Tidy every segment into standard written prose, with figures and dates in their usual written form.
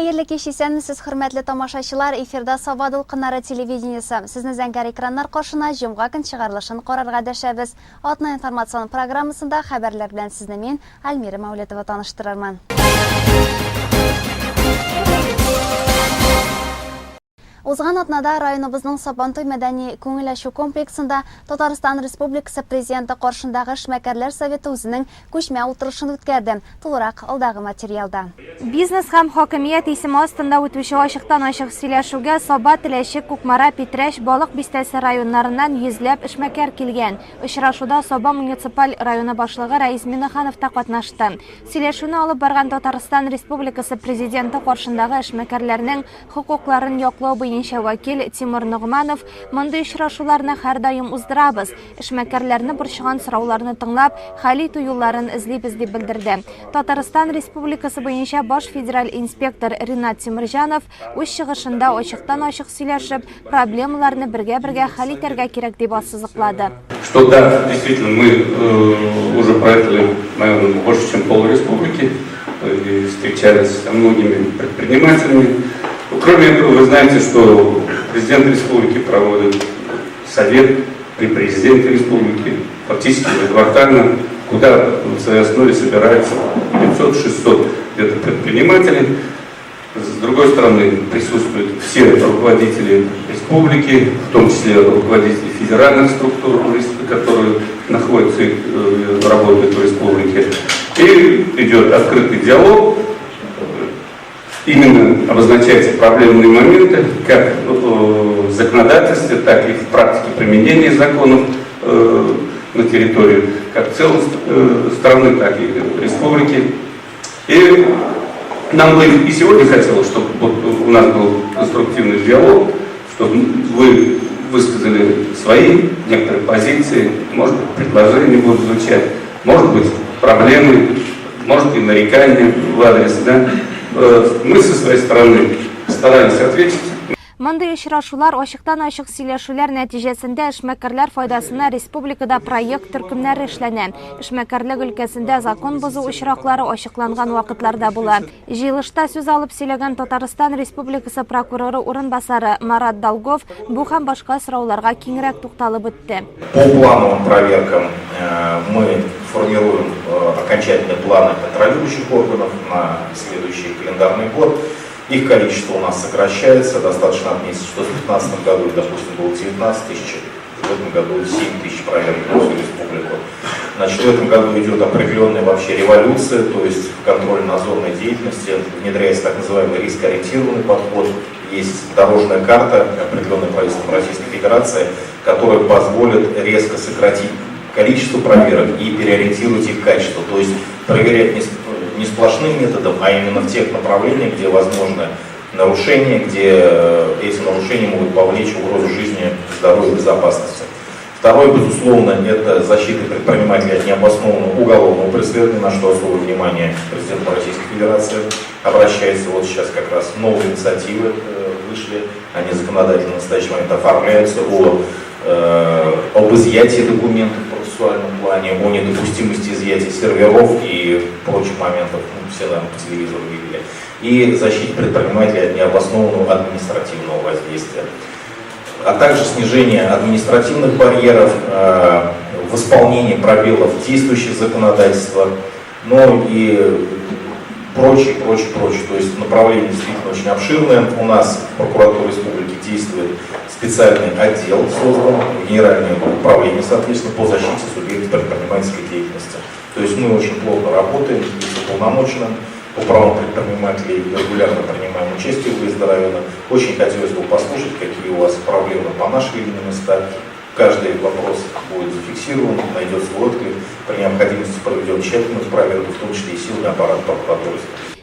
Хайырлы кеш исәнмесез, хөрмәтле тамашачылар, эфирда Саба дулкыннары телевидениесе. Сезне зәңгәр экраннар каршына җомга көн чыгарылышын карарга дәшәбез. Атна информацион программасында хәбәрләр белән сезне мин Альмира Мәүлетова таныштырырмын. Узган атнада районыбызның Сабантуй мәдәни күңел ачу комплексында Татарстан Республикасы президенты каршындагы эшмәкәрләр советы үзенең күчмә утырышын үткәрде. Тулырак алдагы материалда. Бизнес һәм хакимият исеме астында үтүче ачыктан-ачык сөйләшүгә Саба, Теләче, Кукмара, Питрәч, Балык бистәсе районнарыннан йөзләп эшмәкәр килгән. Очрашуда Саба муниципаль районы башлыгы Раис Миннеханов та катнашты. Сөйләшүне алып барган Татарстан Республикасы президенты каршындагы эшмәкәрләрнең хокукларын яклау буенча вәкил Тимур Нугманов мондый очрашуларны һәр даим уздырабыз. Эшмәкәрләрне борчыган сорауларны тыңлап, хәл итү юлларын эзлибез дип белдерде. Татарстан Республикасы буенча баш федераль инспектор Ринат Тимирҗанов үз чыгышында ачыктан-ачык сөйләшеп, проблемаларны бергә-бергә хәл итәргә кирәк дип ассызыклады. Что да, действительно, мы уже проехали, наверное, больше, чем пол республики, и встречались со многими предпринимателями. Кроме этого, вы знаете, что президент республики проводит совет при президенте республики, фактически двухквартально, куда в своей основе собирается 500-600 где-то предпринимателей. С другой стороны, присутствуют все руководители республики, в том числе руководители федеральных структур, которые находятся и работают в республике. И идет открытый диалог. Именно обозначаются проблемные моменты, как в законодательстве, так и в практике применения законов на территории как целой страны, так и республики. И нам бы и сегодня хотелось, чтобы у нас был конструктивный диалог, чтобы вы высказали свои некоторые позиции, может быть, предложения будут звучать, может быть, проблемы, может и нарекания в адрес, да. Мы со своей стороны старались ответить. Мондый очрашулар ачыктан-ачык сөйләшүләр нәтиҗәсендә эшмәкәрләр файдасына республикада проект төркемнәре эшләнә. Эшмәкәрлек өлкәсендә закон бозу очраклары ачыкланган вакытларда була. Җыелышта сүз алып сөйләгән Татарстан Республикасы прокуроры урынбасары Марат Долгов бу һәм башка сорауларга киңрәк тукталып үтте. По плановым проверкам мы формируем окончательные планы контролирующих органов на следующий календарный год. Их количество у нас сокращается. Достаточно отметить, что в 2015 году, допустим, было 19 тысяч, в этом году 7 тысяч проверок на всю республику. Значит, в этом году идет определенная вообще революция, то есть в контрольно-надзорной деятельности внедряется так называемый рискоориентированный подход. Есть дорожная карта, определенная правительством Российской Федерации, которая позволит резко сократить количество проверок и переориентировать их качество. То есть проверять не сплошным методом, а именно в тех направлениях, где возможны нарушения, где эти нарушения могут повлечь угрозу жизни, здоровью и безопасности. Второе, безусловно, это защита предпринимателей от необоснованного уголовного преследования, на что особое внимание президента Российской Федерации обращается. Вот сейчас как раз новые инициативы вышли, они законодательно в настоящий момент оформляются об изъятии документов в процессуальном плане, о недопустимости изъятия серверов и прочих моментов, все, наверное, по телевизору видели, и защите предпринимателей от необоснованного административного воздействия, а также снижение административных барьеров, в исполнении пробелов действующих законодательства, ну и прочее. То есть направление действительно очень обширное. У нас в прокуратуре республики действует специальный отдел, создан Генеральное управление, соответственно, по защите субъектов предпринимательской деятельности. То есть мы очень плотно работаем с уполномоченным по правам предпринимателей, регулярно принимаем участие в выезде района. Очень хотелось бы послушать, какие у вас проблемы по нашей линии места. Каждый вопрос будет зафиксирован, найдет свой отклик. При необходимости проведем тщательную проверку, в том числе и силами аппарата прокуратуры.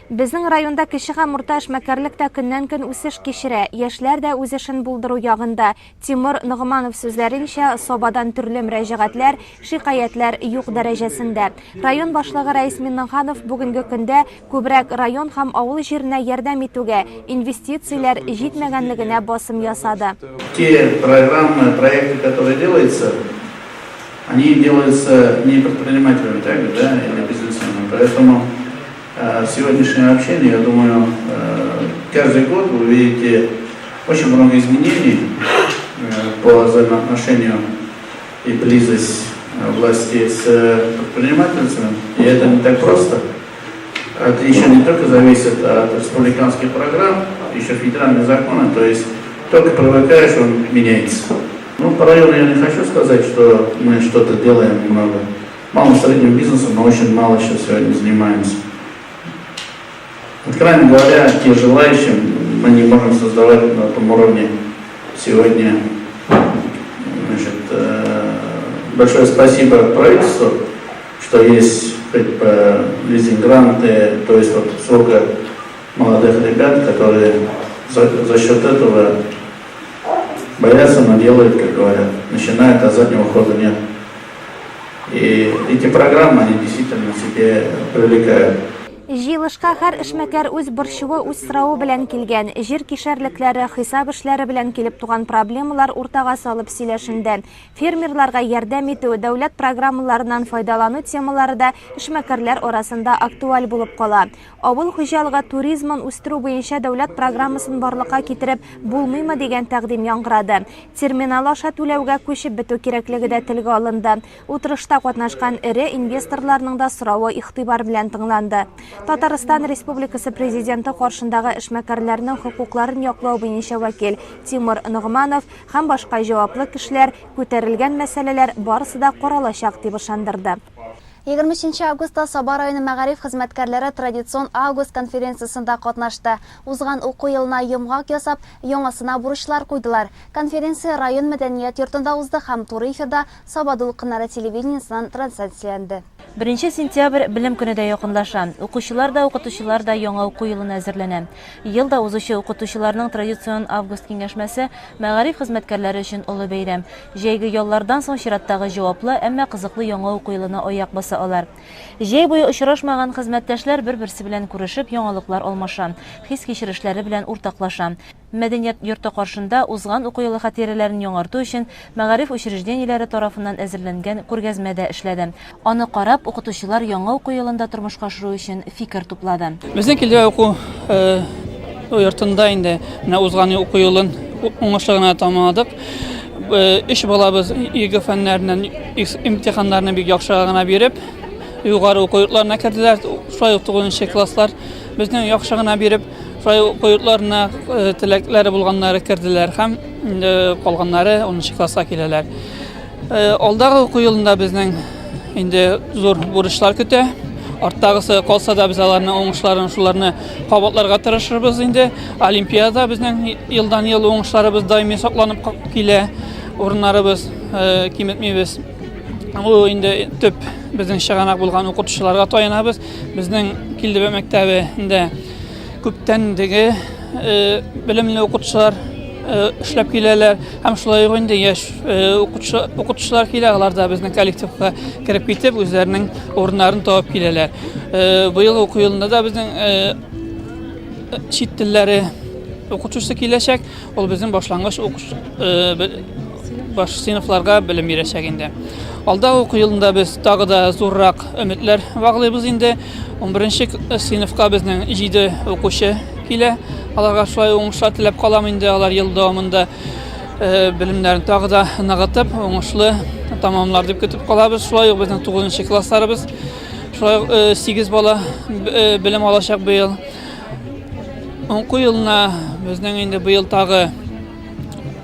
Безнең районда кече һәм урта эшмәкәрлек тә көннән-көн үсеш кичерә. Яшьләр дә үз эшен булдыру ягында. Тимур Нугманов сүзләренчә, Сабадан төрле мөрәҗәгатьләр, шикаятьләр юк дәрәҗәсендә. Район башлыгы Раис Миннеханов бүгенге көндә күбрәк район һәм авыл җиренә ярдәм итүгә, инвестицияләр җитмәгәнлегенә басым ясады. Те программы, проекты, которые делаются, они делаются не предпринимателями, да, или бизнесменами, поэтому сегодняшнее общение, я думаю, каждый год вы увидите очень много изменений по взаимоотношению и близость власти с предпринимательствами. И это не так просто. Это еще не только зависит от республиканских программ, еще федеральные законы, то есть только привыкаешь, он меняется. Ну, по району я не хочу сказать, что мы что-то делаем много. Малым и средним бизнесом, но очень мало сейчас сегодня занимаемся. Откровенно говоря, те желающие, мы не можем создавать на том уровне сегодня. Значит, большое спасибо правительству, что есть лизинг-гранты, то есть вот столько молодых ребят, которые за счет этого боятся, но делают, как говорят, начинают, а заднего хода нет. И эти программы, они действительно себе привлекают. Җыелышка һәр эшмәкәр үз борчуы, үз сорауы белән килгән. Җир кишәрлекләре, хисап эшләре белән килеп туган проблемалар уртага салып сөйләшендә. Фермерларга ярдәм итү, дәүләт программаларыннан файдалану темалары да эшмәкәрләр арасында актуаль булып кала. Авыл хуҗалыгы туризмын үстерү буенча дәүләт программасын барлыкка китереп булмыймы дигән тәкъдим яңгырады. Терминал аша түләүгә күчеп бетү кирәклеге дә телгә алынды. Утырышта катнашкан эре инвесторларның да соравы игътибар белән тыңланды. Татарстан Республикасы Президенты каршындагы эшмәкәрләрнең хокукларын яклау буенча вәкил Тимур Нугманов һәм башка җаваплы кешеләр күтәрелгән мәсьәләләр барысы да каралачак дип ышандырды. 23 августта Саба районы мәгариф хезмәткәрләре традицион август конференциясында катнашты. Узган уку елына йомгак ясап, яңасына бурычлар куйдылар. Конференция район мәдәният йортында узды һәм туры эфирда Саба дулкыннары телевидениесеннән трансляцияләнде. 1 сентябрь белем көне дә якынлаша. Укучылар да, укытучылар да яңа уку елына әзерләнә. Елда узучы укытучыларның традицион август киңәшмәсе мәгариф хезмәткәрләре өчен олы бәйрәм. Җәйге яллардан соң чираттагы җаваплы, әмма кызыклы яңа уку елына аяк баса алар. Җәй буе очрашмаган хезмәттәшләр бер-берсе белән күрешеп, яңалыклар алмаша, хис кичерешләре белән уртаклаша. Мәдәният йорты каршында узган уку елы хатирәләрен яңарту өчен мәгариф учреждениеләре тарафыннан әзерләнгән күргәзмә дә эшләде. Аны карап, укытучылар яңа уку елында тормышка ашыру өчен фикер туплады. Безнең килдә уку йортында инде менә узган уку елын уңышлы гына тәмамладык. 3 балабыз ИГ фәннәреннән имтиханнарны бик яхшы гына биреп, югары уку йортларына керделәр. Шулай ук 9нчы класслар безнең яхшы гына биреп, шулай уку йортларына теләкләре булганнары керделәр һәм калганнары 10нчы класска киләләр. Алдагы уку елында безнең инде зур бурычлар көтә. Арттагысы калса да без аларның уңышларын шуларны кабатларга тырышырбыз инде. Олимпиада безнең елдан ел уңышларыбыз даими сакланып килә. Урыннарыбыз киметмибез. Ул инде төп безнең чыганак булган укытучыларга таянабыз. Безнең Килдебе мәктәбендә күптән диге белемле укытучылар эшләп киләләр. Һәм шулай ук инде яшь укытучылар килә, алар да безнең коллективка кирип китеп, үзләренең урыннарын табып киләләр. Быел уку елында да безнең чит телләре укытучысы киләчәк. Ул безнең башлангыч баш сыйныфларга белем бирәчәк инде. Алда уку елында без тагы да зуррак өметләр ваглыйбыз инде. 11нче сыйныфка безнең 7 укучы килә. Аларга шулай уңышлар теләп калам инде. Алар ел дәвамында белемнәрен тагы да ныгытып, уңышлы тамамлар дип көтеп калабыз. Шулай ук безнең 9нчы классларыбыз шулай 8 бала белем алачак быел. Уку елына безнең инде быел тагы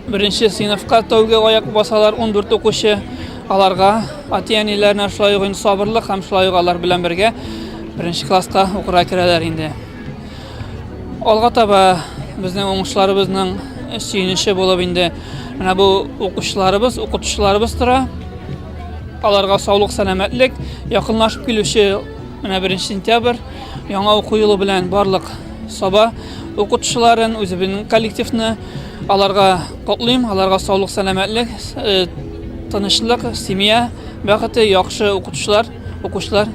1нче сыйныфка тәүгә аяк басалар 14 укучы. Аларга ата-әниләренә шулай ук сабырлык һәм шулай ук алар белән бергә 1нче класска укырга керәләр инде. Алга таба безнең уңышларыбызның сөйнеше булып инде менә бу укытучыларыбыз тора. Аларга саулык, сәламәтлек, якынлашып килүче менә 1 сентябрь яңа уку елы белән барлык Саба укытучыларын, үзебезнең коллективны аларга котлыйм, аларга саулык, сәламәтлек, тынычлык, семья, бәхете, яхшы укытучылар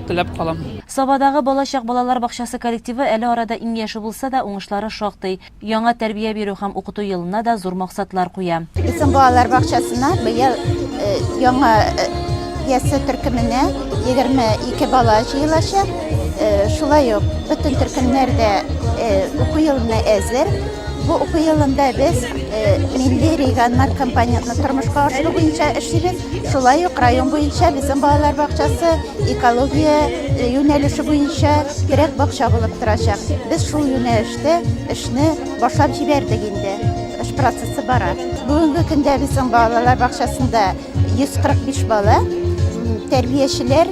теләп калам. Сабадагы балачак балалар бакчасы коллективы әле арада иң яше булса да уңышлары шактый. Яңа тәрбия бирү һәм укыту елына да зур максатлар куя. Bizim балалар бакчасына быел яңа ясы төркеменә 22 бала җыелачак. Шулай ук бүтән төркемнәрдә уку елына әзер. Бу уку елында без милли региональ компонентны тормышка ашыру буенча эшлибез. Шулай ук район буенча безнең балалар бакчасы экология юнәлеше буенча терәк бакча булып торачак. Без шул юнәлештә эшне башлап җибәрдек инде. Эш процессы бара. Бүгенге көндә безнең балалар бакчасында 145 бала, тәрбиячеләр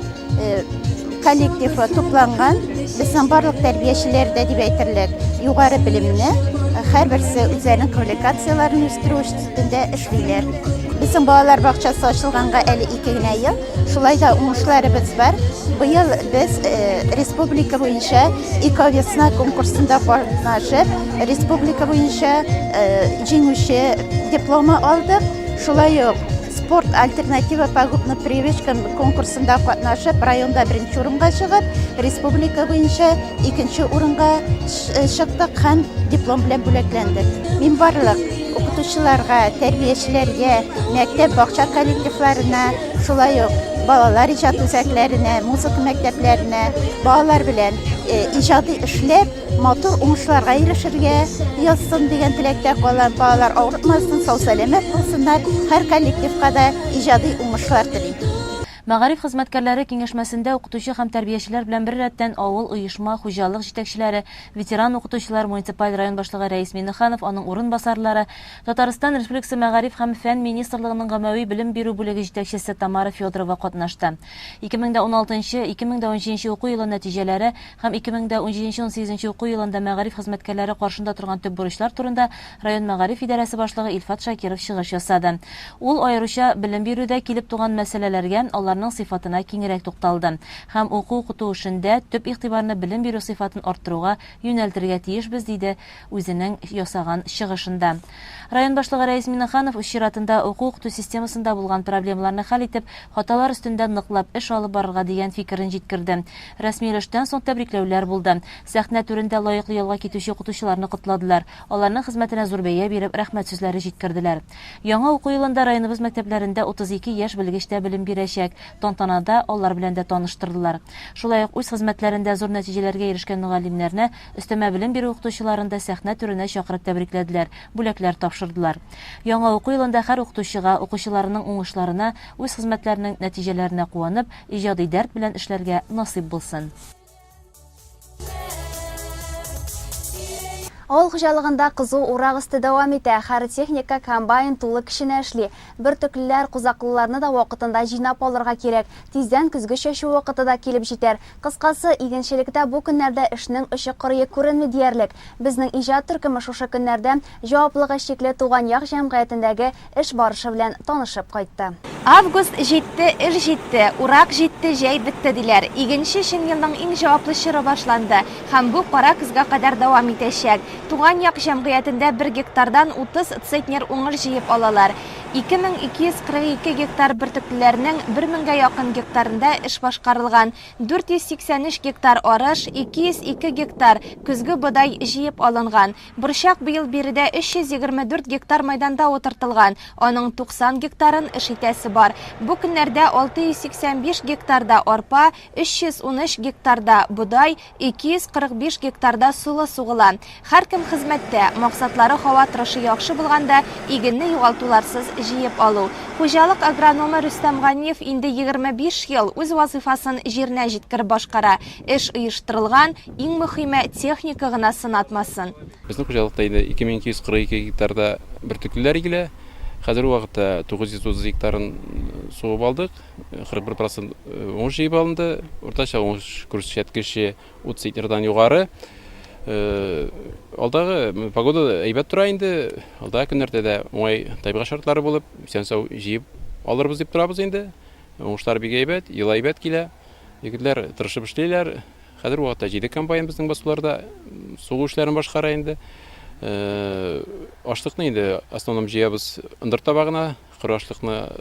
коллективы тупланган. Безнең барлык тәрбиячеләр дә дип әйтерлек югары белемне, һәрберсе үзләренең квалификацияларын үстерү өстендә эшлиләр. Безнең балалар бакчасы ачылганга әле 2 генә ел. Шулай да уңышларыбыз бар. Быел без республика буенча эко-весна конкурсында катнашып, республика буенча җиңүче дипломы алдык. Шулай ук спорт альтернатива пагубной привычка конкурсында катнашып, районда 1нче урынга чыгып, республика буенча 2нче урынга чыктык һәм диплом белән бүләкләндек. Мин барлык укытучыларга, тәрбиячеләргә, мәктәп бакча коллективларына, шулай ук балалар иҗат үзәкләренә, музыка мәктәпләренә, балалар белән иҗади эшләп, матур уңышларга ирешергә язсын дигән теләктә калам. Балалар авыртмасын, сау-сәламәт булсыннар, һәр коллективка да иҗади уңышлар телим. Мәгариф хезмәткәрләре киңәшмәсендә укытучы һәм тәрбиячеләр белән бер рәттән авыл, оешма, хуҗалык җитәкчеләре, ветеран укытучылар, муниципаль район башлыгы Рәис Миннеханов, аның урынбасарлары, Татарстан Республикасы Мәгариф һәм фән министрлыгының гамәви белем бирү бүлеге җитәкчесе Тамара Федорова катнашты. 2016-2017 уку елы нәтиҗәләре һәм 2017-18 уку елында мәгариф хезмәткәрләре каршында торган төп бурычлар турында район мәгариф идарәсе башлыгы Илфат Шакиров чыгыш ясады. Ул аеруча белем бирүдә килеп туган мәсьәләләргә, сыйфатына киңрәк тукталды һәм уку эшендә төп игътибарны белем бирү сыйфатын арттыруга юнәлтергә тиешбез диде үзенең ясаган чыгышында. Район башлыгы Рәис Миннеханов үз чиратында уку системасында булган проблемаларны хәл итеп, хаталар өстендә ныклап эш алып барырга дигән фикерен җиткерде. Рәсмилештән соң тәбрикләүләр булды. Сәхнә түрендә лаеклы ялга китүче укытучыларны кытладылар. Аларның хезмәтенә зур бәя биреп, рәхмәт сүзләре җиткерделәр. Яңа уку елында районыбыз мәктәпләрендә 32 яшь белгечләр белем бирәчәк. Тантанада алар белән дә таныштырдылар. Шулай ук үз хезмәтләрендә зур нәтиҗәләргә ирешкән мөгаллимнәрне, өстәмә белем бирү укытучыларын да сәхнә түренә чакырып тәбрикләделәр, бүләкләр тапшырдылар. Яңа уку елында һәр укытучыга, укучыларының уңышларына, үз хезмәтләренең нәтиҗәләренә куанып, иҗади дәрт белән эшләргә насыйп булсын. Авыл хуҗалыгында кызу урак өсте дәвам итә. Һәр техника комбайн тулы кешенә эшли. Бөртеклеләр, кузаклыларны да вакытында җыйнап алырга кирәк. Тиздән көзге чәчү вакыты да килеп җитәр. Кыскасы, игенчелектә бу көннәрдә эшнең очы-кырые күренми диярлек. Безнең иҗат төркеме шушы көннәрдә җаваплыгы чикле туган як җәмгыятендәге эш барышы белән танышып кайтты. Август җитте, эш җитте, урак җитте, җәй бетте диләр. Игенче чын елның иң җаваплы чоры башланды һәм бу кара көзгә кадәр дәвам итәчәк. Туган як җәмгыятендә 1 гектардан 30 центнер уңыш җыеп алалар. 2242 гектар бөртеклеләрнең 1000-гә якын гектарында эш башкарылган. 483 гектар арыш, 202 гектар көзге бодай җыеп алынган. Борчак быел биредә 324 гектар мәйданда утыртылган. Аның 90 гектарын эш итәсе бар. Бу көннәрдә 685 гектарда арпа, 313 гектарда бодай, 245 гектарда сулы сугыла. Һәркем хезмәттә, максатлары һава торышы яхшы булганда, игенне югалтуларсыз җыеп алу. Хуҗалык агрономы Рөстәм Ганиев инде 25 ел үз вазифасын җиренә җиткереп башкара. Эш оештырылган, иң мөһиме техника гына сынатмасын. Безнең хуҗалыкта инде 2242 гектарда бөртеклеләр игелә. Хәзерге вакытта 930 гектарын сугып алдык. 41% уңыш җыеп алынды. Уртача уңыш күрсәткече 30 центнердан югары. Алдагы погода әйбәт тора инде. Алдагы көннәрдә дә уңай табигать шартлары булып, исән-сау җыеп алырбыз дип торабыз инде. Уңышлар бик әйбәт, ел әйбәт килә. Егетләр тырышып эшлиләр. Хәзер вакытта 7 комбайн безнең басуларда сугу эшләрен башкара инде. Ашлыкны инде основном җыябыз ындыр табагына, кыры ашлыкны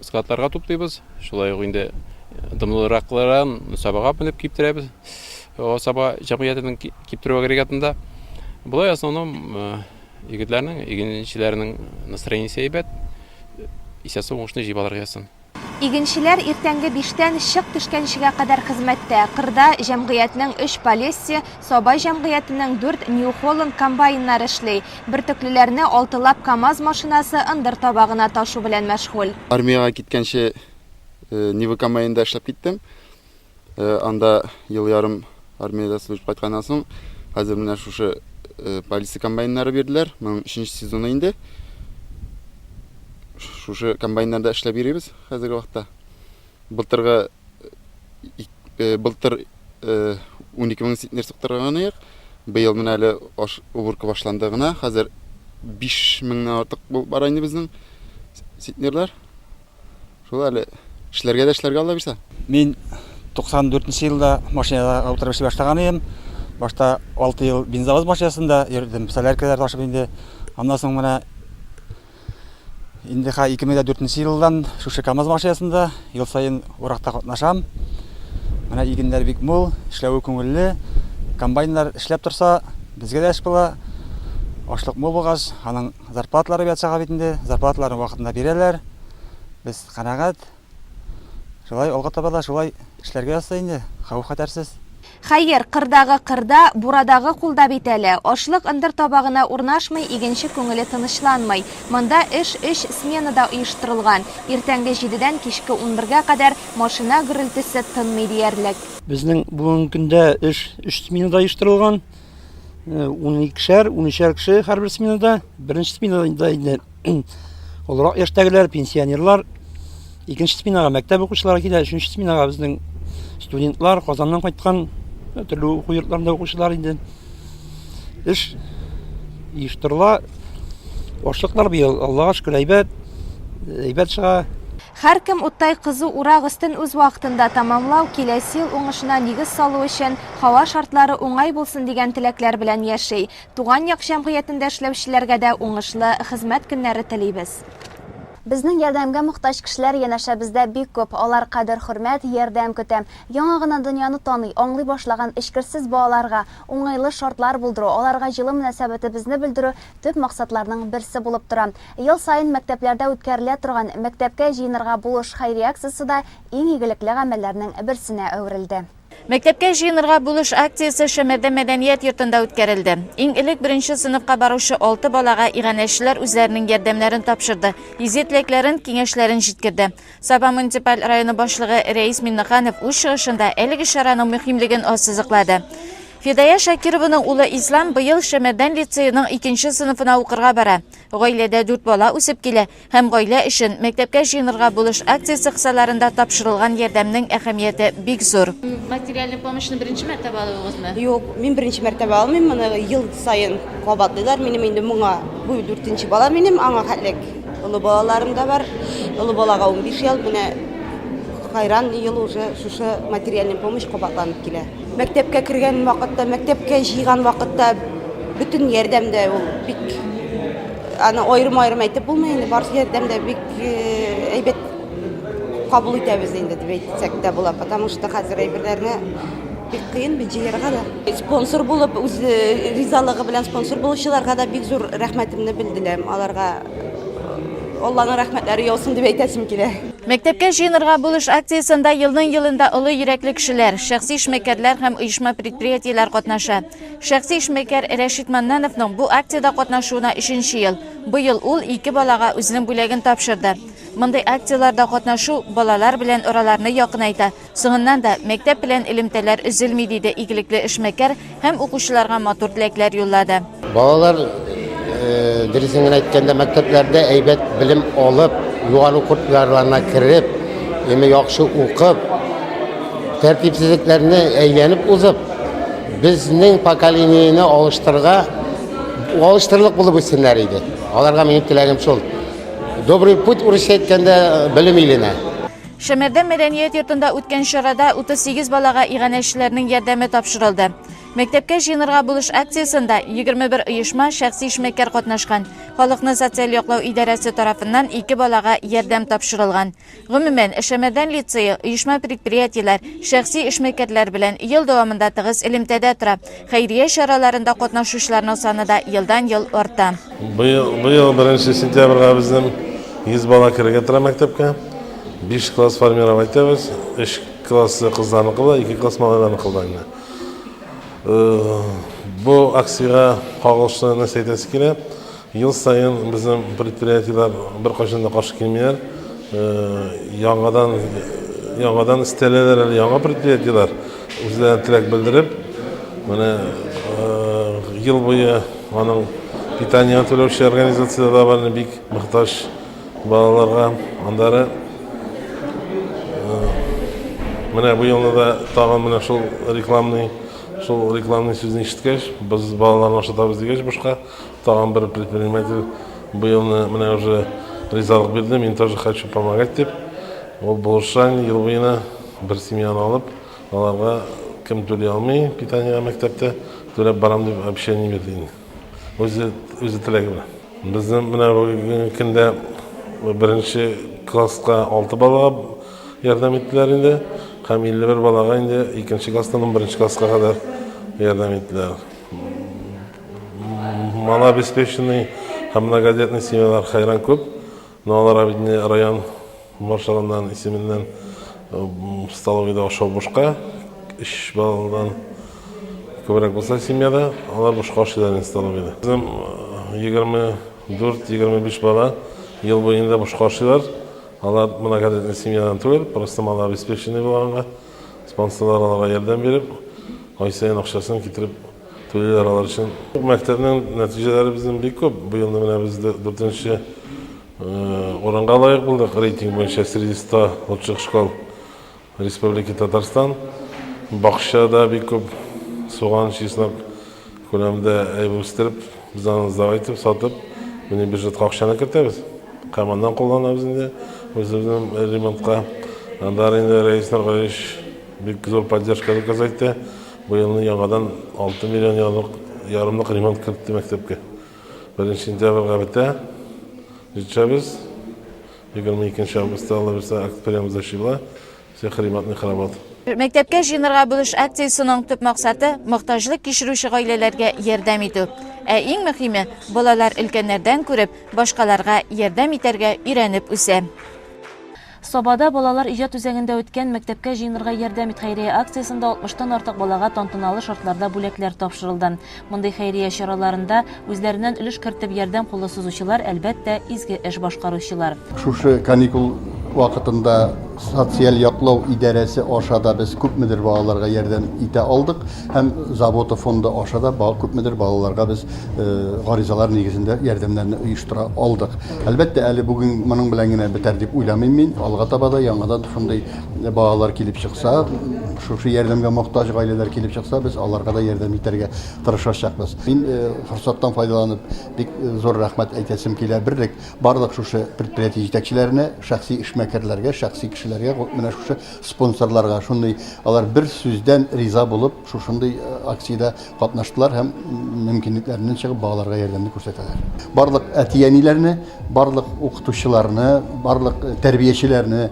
складларга туплыйбыз. Шулай ук инде дымлыракларын сабага менеп киптерәбез. Саба җәмгыятенең киптерү агрегатында. Булай основном егетләрнең, игенчеләрнең настроениесе әйбәт. Исәсе уңышны җыеп алырга ясын. Игенчеләр иртәнге 5-тән чык төшкәнчегә кадәр хезмәттә. Кырда җәмгыятьнең 3 полиция, Сабай җәмгыятенең 4 New Holland комбайннары эшли. Бертөклеләрне 6лап КАМАЗ машинасы ындыр табагына ташу белән мәшгуль. Армияга киткәнче Нива комбайнында эшләп киттем. Анда ел ярым армияда служб кайтканнан соң хәзер менә шушы полиция комбайннары бирделәр. Моның 3нче сезоны инде. Шушы комбайннарда эшләп йөрибез хәзерге вакытта. Былтыр 12 мең ситнер суктырган идек. Быел менә әле убырка башланды гына. Хәзер 5 меңнән артык булып бара инде безнең ситнерлар. Шул әле эшләргә Алла бирсә. Мин 94 елда машинада утырып эшли башлаган идем. Башта 6 ел бензовоз машинасында йөрдем. Соляркалар ташып инде. Аннан соң менә инде 2004 елдан шушы КАМАЗ машинасында ел сайын уракта катнашам. Менә игеннәр бик мул, эшләү күңелле. Комбайннар эшләп торса, безгә дә эш була. Ашлык мул булгач, аның зарплатлары ятсага бит инде, зарплатларын вакытында бирәләр. Без канагат. Шулай алга таба да шулай эшләргә ясый инде, хәвеф-хәтәрсез. Хәер, кырдагы кырда, бурадагы кулда бит әле. Ашлык ындыр табагына урнашмый, игенче күңеле тынычланмый. Монда эш 3 сменада оештырылган. Иртәнге 7дән кичке 11гә кадәр машина гөрелтесе тынмый диярлек. Безнең бүгенге көндә эш 3 сменада оештырылган. 12-шәр, 13-шәр кеше һәрбер сменада. Беренче сменада инде олырак яшьтәгеләр, пенсионерлар. Икенче сменага мәктәп укучылары килә, өченче сменага безнең студентлар, Казаннан кайткан төрле уку йортларында укучылар инде. Эш оештырыла. Ашлыклар быел Аллага шөкер әйбәт чыга. Һәркем уттай кызу урак өстен үз вакытында тамамлау, киләсе ел уңышына нигез салу өчен һава шартлары уңай булсын дигән теләкләр белән яши. Туган як җәмгыятендә эшләүчеләргә дә уңышлы хезмәт көннәре телибез. Безнең ярдәмгә мохтаҗ кешеләр янәшә бездә бик күп. Алар кадер хөрмәт, ярдәм көтә. Яңа гына дөньяны таный, аңлый башлаган эчкерсез балаларга уңайлы шартлар булдыру, аларга җылы мөнәсәбәтебезне белдерү төп максатларның берсе булып тора. Ел сайын мәктәпләрдә үткәрелә торган мәктәпкә җыенырга булыш хәйрия акциясе да иң игелекле гамәлләрнең берсенә әверелде. Мәктәпкә җыенырга булыш акциясе Шәмәрдә мәдәният йортында үткәрелде. Иң элек 1нче сыйныфка баручы 6 балага иганәчеләр үзләренең ярдәмнәрен тапшырды, изетлекләрен, киңәшләрен җиткерде. Саба муниципаль районы башлыгы Рәис Миннаханов үз чыгышында әлеге чараның мөһимлеген ассызыклады. Фидая Шакированың улы Ислам быел Шәмәрдән лицейның 2нче сыйныфына укырга бара. Гаиләдә 4 бала үсеп килә һәм гаилә өчен мәктәпкә җыенырга булыш акциясе кысаларында тапшырылган ярдәмнең әһәмияте бик зур. Материальный помощьны 1нче мәртәбә алыгызмы? Юк, мин 1нче мәртәбә алмыйм. Моны ел сайын кабатлыйлар. Минем инде моңа бу 4нче бала минем, аңа хәтлек. Улы балаларым да бар. Улы балага 15 ел, менә хайран ел уже шушы материальный помощь кабатланып килә. Мәктәпкә кергән вакытта, мәктәпкә җыйган вакытта бөтен ярдәмдә ул бик аны аерым әйтеп булмый инде, бар ярдәмдә бик әйбәт кабул итәбез инде дип әйтсәк тә була, потому что хәзер әйберләрне бик кыен бит җыярга да. Спонсор булып, үз ризалыгы белән спонсор булучыларга да бик зур рәхмәтемне белдерәм. Аларга Алланың рәхмәтләре яусын дип әйтәсем килә. Мәктәпкә җыенырга булыш акциясында елның-елында олы йөрәкле кешеләр, шәхси эшмәкәрләр һәм оешма предприятиеләр катнаша. Шәхси эшмәкәр Рәшит Маннановның бу акциядә катнашуына 3нче ел. Быел ул 2 балага үзенең бүләген тапшырды. Мондай акцияларда катнашу балалар белән араларны якынайта. Соңыннан да мәктәп белән элемтәләр өзелми диде игелекле эшмәкәр һәм укучыларга матур теләкләр юллады. Балалар дөресен әйткәндә мәктәпләрдә әйбәт белем алып, югары курсларына кереп, яхшы укып, тәртипсезлекләрне әйләнеп узып, безнең поколенияне алыштырырлык булып үссеннәр иде. Аларга минем теләгем шул. Добрый путь урысча әйткәндә белем иленә. Шәмәрдә мәдәният йортында үткән чарада 38 балага иганәчеләрнең ярдәме тапшырылды. Мәктәпкә җыенырга булыш акциясында 21 оешма шәхси эшмәкәр катнашкан. Халыкны социаль яклау идарәсе тарафыннан 2 балага ярдәм тапшырылган. Гомумән, Шәмәрдән лицее, оешма предприятиеләр, шәхси эшмәкәрләр белән ел дәвамында тыгыз элемтәдә тора. Хәйрия чараларында катнашучыларның саны да елдан-ел арта. Быел 1 сентябрьгә безнең 100 бала кергән тора мәктәпкә. 5 класс формировать етеміз, 3 классы қыздарны қылда, 2 класс малайларны қылдайны. Бұл акцияға қағылышына сәйтесі келе, ел сайын біздің предприятиялар бір қашында қаршы келмейер, яңадан істелелер, яңа предприятиялар өздерін тілек білдіріп, ел бойы аның питание төлеуші организацияда бар, бик мұқтаж балаларға, андары бұл елді да тағын шул рекламный сөзін ешіткеш, біз балаларын ашатабыз дегеш бұшқа, тағын бір предприниматель бұл елді уже ризалық берді, мен тоже хочу помогать деп. Ол бұлышан ел бойына бір семьяны алып, оларға кім төлей алмай, питанияға мектепте төлеп барам деп обещание бердейін. Өзі тілегі бір. Біздің күнде бірінші классқа 6 балаға ярдам еттілер енді, һәм 51 балаға енді 2-ші класстан 1-ші классқа қадар ярдам еттілер. Малообеспеченный һәм многодетный семьялар хайран көп, но олар әбетіне район маршалынан есеменнен столовыйда ошау бушқа, 3 баладан көбірек болса семьяда, олар бушқа ошыларын столовыйда. Bizim 24-25 бала ел бойында бушқа ошылар, олар многодетный семьядан түгел, просто малообеспеченный болғанға спонсорлар оларға ярдам беріп, ай сайын ақшасын кетіріп төлейлер алар үшін. Мектептің нәтижелері біздің бек көп. Бұл елді бізді 4-ші оранға лайық болдық рейтинг бойынша среди 100 лучших школ Республики Татарстан. Бақшада бек көп соған чеснап көлемді әйбі өстіріп, біз аңыздау айтып, сатып, міне бюджетқа ақшаны кіртеміз. Қаймандан қолданабыз енді, өзіміздің ремонтқа. Андар енді Рейс Нұрғалиш бек зор поддержка доказайтты. Бұл елдің яңадан 6 миллион ярымлық ремонт кіртті мектепке. 1 сентябрьға бітті. Жетшәбіз. 22 августта Алла берсе акт береміз ашыла. Всех ремонтных работ. Мәктәпкә җыенырга булыш акциясының төп максаты мохтаҗлык кичерүче гаиләләргә ярдәм итү. Иң мөһиме, балалар өлкәннәрдән күреп, башкаларга ярдәм итәргә өйрәнеп үсә. Собада балалар иҗат үзәгендә үткән мәктәпкә җыенырга ярдәм ит хәйрия акциясында 60-тан артык балага тантаналы шартларда бүләкләр тапшырылды. Мондый хәйрия чараларында үзләреннән өлеш кертеп ярдәм кулы сузучылар, әлбәттә, изге эш башкаручылар. Шушы каникул вакытында социаль яклау идарәсе ашада без күпмедер балаларга ярдәм итә алдык һәм заводы фонды ашада күпмедер балаларга без гаризалар нигезендә ярдәмнәрне оештыра алдык. Әлбәттә, әле бүген моның белән генә бетәр дип уйламыйм мин. Алга таба да яңадан шундый балалар килеп чыкса, шушы ярдәмгә мохтаҗ гаиләләр килеп чыкса, без аларга да ярдәм итәргә тырышачакбыз. Мин форсаттан файдаланып бик зур рәхмәт әйтәсем килә. Берлек барлык шушы предприятие җитәкчеләренә, шәхси эшмәкәрләргә, шәхси кешеләргә, менә шушы спонсорларга, шундый алар бер сүздән риза булып, шушындый акциядә катнаштылар һәм мөмкинлекләреннән чыгып балаларга ярдәмне күрсәтәләр. Барлык әтияниләрне, барлык укытучыларны, барлык тәрбиячеләрне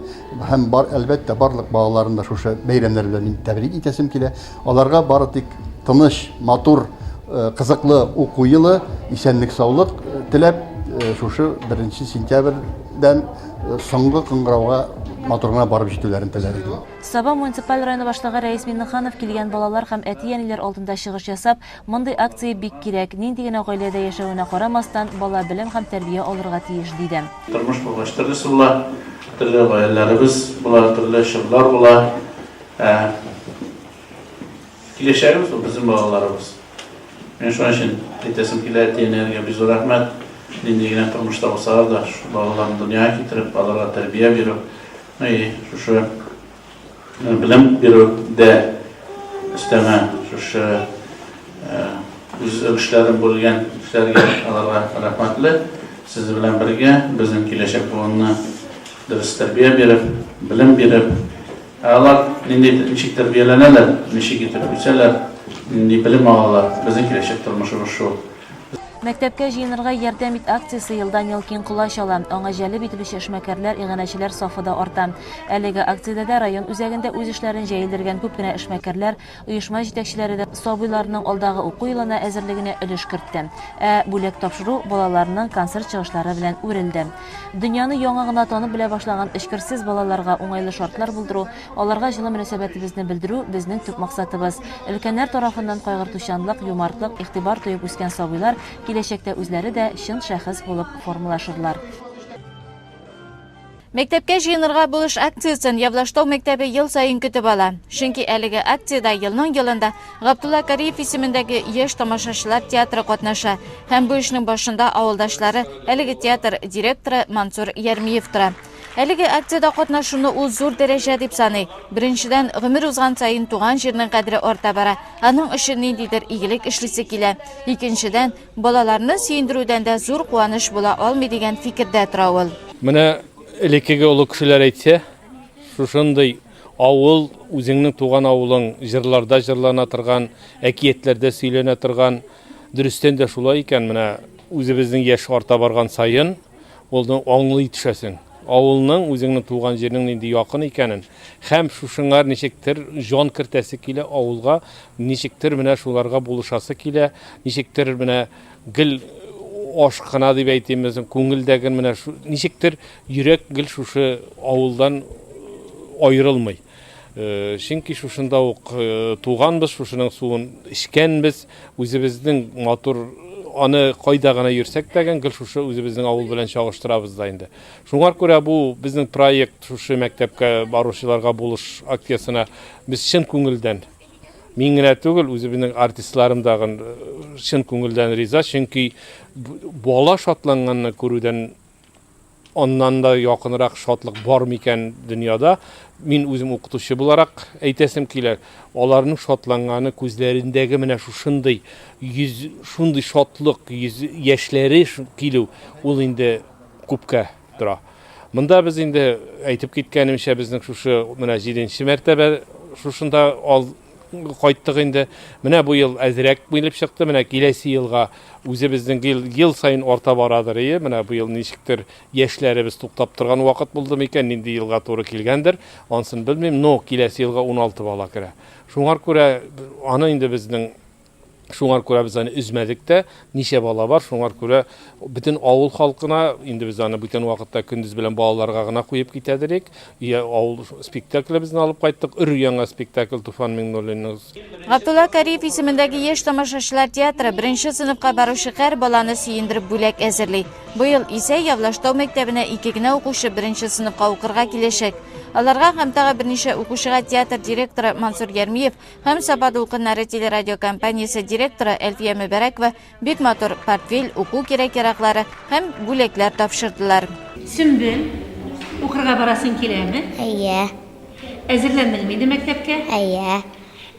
һәм әлбәттә барлык балаларны да шушы бәйрәмнәр белән тәбрик итәсем килә. Аларга бары тик тыныч, матур, кызыклы уку елы, исәнлек, саулык теләп, шушы 1 сентябрьдән соңгы кыңгырауга матурына барып җитүләрен теләр. Саба муниципаль районы башлыгы Рәис Миннеханов килгән балалар һәм әти-әниләр алдында чыгыш ясап, мондый акция бик кирәк, нинди генә гаиләдә яшәвенә карамастан, бала белем һәм тәрбия алырга тиеш диде. Тормыш булгач төрлесе була, төрле гаиләләребез була, төрле шырлар була. Киләчәгебез безнең балаларыбыз. Мен шуның өчен әйтәсем килә, әти-әниләргә бик зур рәхмәт. Нинди генә тормышта булсалар да, балаларны дөньяга китереп, аларга тәрбия бирү, шушы білім беруде үстәмә шушы үз өлешләрен бүлгән эшләргә аларга рәхмәтле. Сез белән бергә безнең киләчәк буынны дөрес тәрбия биреп, белем биреп, алар ничек тәрбияләнәләр, ничек итеп үсәләр, нинди белем алалар, безнең киләчәк тормышыбыз шу. Мәктәпкә җыенырга ярдәм ит акциясе елдан-ел киң кулаш ала. Аңа җәлеп ителүче эшмәкәрләр, иганәчеләр сафы да арта. Әлеге акциядә дә район үзәгендә үз эшләрен җәелдергән күп кенә эшмәкәрләр, оешма җитәкчеләре дә сабыйларның алдагы уку елына әзерлегенә өлеш кертте. Бүләк тапшыру балаларның концерт чыгышлары белән үрелде. Дөньяны яңа гына танып белә башлаган эшкерсез балаларга уңайлы шартлар булдыру, аларга җылы мөнәсәбәтебезне белдерү безнең төп максатыбыз. Өлкәннәр тарафыннан кайгыртучанлык, юмартлык, игътибар тоеп үскән сабыйлар киләчәктә үзләре дә чын шәхес булып формалашырлар. Мәктәпкә җыенырга булыш акциясын Явлаштау мәктәбе ел сайын көтеп ала. Чөнки әлеге акциядә елның елында Габдулла Кариев исемендәге яшь тамашачылар театры катнаша. Һәм бу эшнең башында авылдашлары, әлеге театр директоры Мансур Ярмиев тора. Әлеге акциядә катнашуны ул зур дәрәҗә дип саный. Беренчедән, гомер узган сайын туган җирнең кадере арта бара. Аның өчен ниндидер игелек эшлисе килә. Икенчедән, балаларны сөендерүдән дә зур куаныш була алмый дигән фикердә тора ул. Менә элеккеге олы кешеләр әйтсә, шушындай авыл, үзеңнең туган авылың җырларда җырлана торган, әкиятләрдә сөйләнә торган, дөрестән дә шулай икән. Менә үзебезнең яшь арта барган сайын, улны аңлый төшәсең. Авылның үзеңнең туган җирнең нинди якын икәнен, һәм шушыңар ничектер җан кертәсе килә авылга, ничектер менә шуларга булышасы килә, ничектер менә гел ашкына дип әйтәбез, күңелдәге менә ничектер йөрәк гел шушы авылдан аерылмый. Чөнки шушында ук туганбыз, шушының суын эчкәнбез, үзебезнең матур аны кайда гына йөрсәк тә гел шушы үзебезнең авыл белән чагыштырабыз да инде. Шуңар күрә бу безнең проект шушы мәктәпкә баручыларга булыш акциясына без чын күңелдән, мин генә түгел, үзебезнең артистларым да чын күңелдән риза, чөнки бала шатланганны күрүдән оннан да якынрак шатлык бар микән дөньяда. Мин үзем укытучы буларак әйтәсем килә, аларның шатланганы күзләрендәге менә шушындый шундый шатлык, яшьләре килү, ул инде күпкә тора. Монда без инде әйтеп киткәнемчә безнең шушы менә 7нче мәртәбә шушында кайттык инде. Менә бу ел әзрәк булып чыкты, менә киләсе елга үзебезнең ел сайын арта барадыр. Менә бу ел ничектер яшьләребез туктап торган вакыт булды микән, нинди елга туры килгәндер, ансын белмим, но киләсе елга 16 бала керә. Шуңар күрә аны инде безнең шуңар күрә без аны үзмәдек тә, ничә бала бар, шуңар күрә бөтен авыл халкына инде без аны бүтән вакытта көндез белән балаларга гына куеп китәдерик. Авыл спектаклебезне алып кайттык, өр-яңа спектакль Туфан Миңнуллинның. Габдулла Кариев исемендәге яшь тамашачылар театры беренче сыйныфка баручы һәр баланы сөендереп бүләк әзерли. Быел исә Явлаштау мәктәбенә 2 генә укучы беренче сыйныфка укырга киләчәк. Аларга һәм тагы берничә укучыга театр директоры Мансур Ярмиев һәм Сабад укыннары телерадиокомпаниясе директоры Әлфия Мөбәрәкова бик матур портфель, уку кирәк-яраклары һәм бүләкләр тапшырдылар. Сөмбел, укырга барасың киләме? Әйе. Әзерләндеңме инде мәктәпкә? Әйе.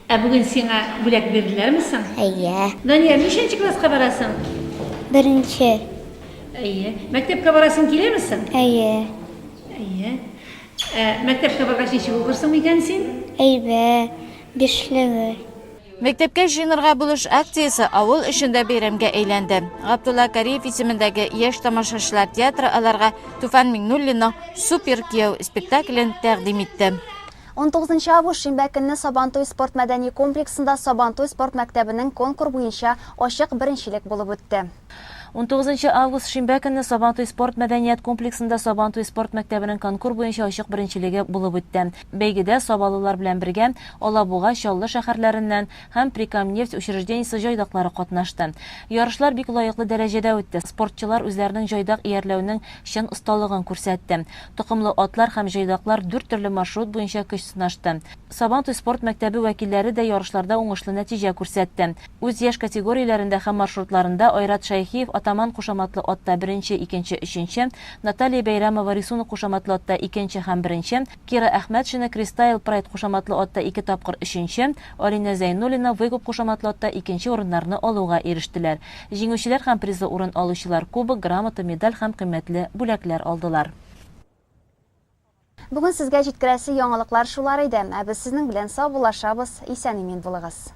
Бүген сиңа бүләк бирделәрме соң? Әйе. Дания, ничәнче класска барасың? Беренче. Әйе. Мәктәпкә барасың киләме соң? Әйе. Әйе. Мәктәпкә баргач ничек укырсың икән син? Әйбәт, бишлеге. Мәктәпкә җыенырга булыш акциясе авыл эшендә бәйрәмгә әйләнде. Габдулла Кариев исемендәге яшь тамашачылар театры аларга Туфан Миңнуллинның Супер кияү спектаклен тәкъдим итте. 19 август шимбә көнне Сабантуй спорт мәдәни комплексында Сабантуй спорт мәктәбенең конкурс буенча ачык беренчелек булып үтте. 19 август шимбә көнне Сабантуй спорт мәдәният комплексында Сабантуй спорт мәктәбенең конкурс буенча ачык беренчелеге булып үтте. Бәйгедә сабалылар белән бергә Алабуга, Чаллы шәһәрләреннән һәм Прикамнефть учреждениесе җайдаклары катнашты. Ярышлар бик лаеклы дәрәҗәдә үтте. Спортчылар үзләренең җайдак иярләүнең чын осталыгын күрсәтте. Токымлы атлар һәм җайдаклар 4 төрле маршрут буенча көч сынашты. Сабантуй спорт мәктәбе вәкилләре дә ярышларда уңышлы нәтиҗә күрсәтте. Үз яшь категорияләрендә һәм маршрутларында Айрат Шәйхиев Атаман кушаматлы атта 1-нче, 2-нче, 3-нче, Наталья Бәйрәмова Рисуна кушаматлы атта 2-нче һәм 1-нче, Кира Әхмәтшина Кристайл Прайд кушаматлы атта 2 тапкыр 3-нче, Алина Зәйнуллина Вейгуб кушаматлы атта 2-нче урыннарны алуга ирештеләр. Җиңүчеләр һәм призлы урын алучылар кубок, грамота, медаль һәм кыйммәтле бүләкләр алдылар. Бүген сезгә җиткерәсе яңалыклар шулар иде. Без сезнең белән саубуллашабыз. Исән-имин булыгыз.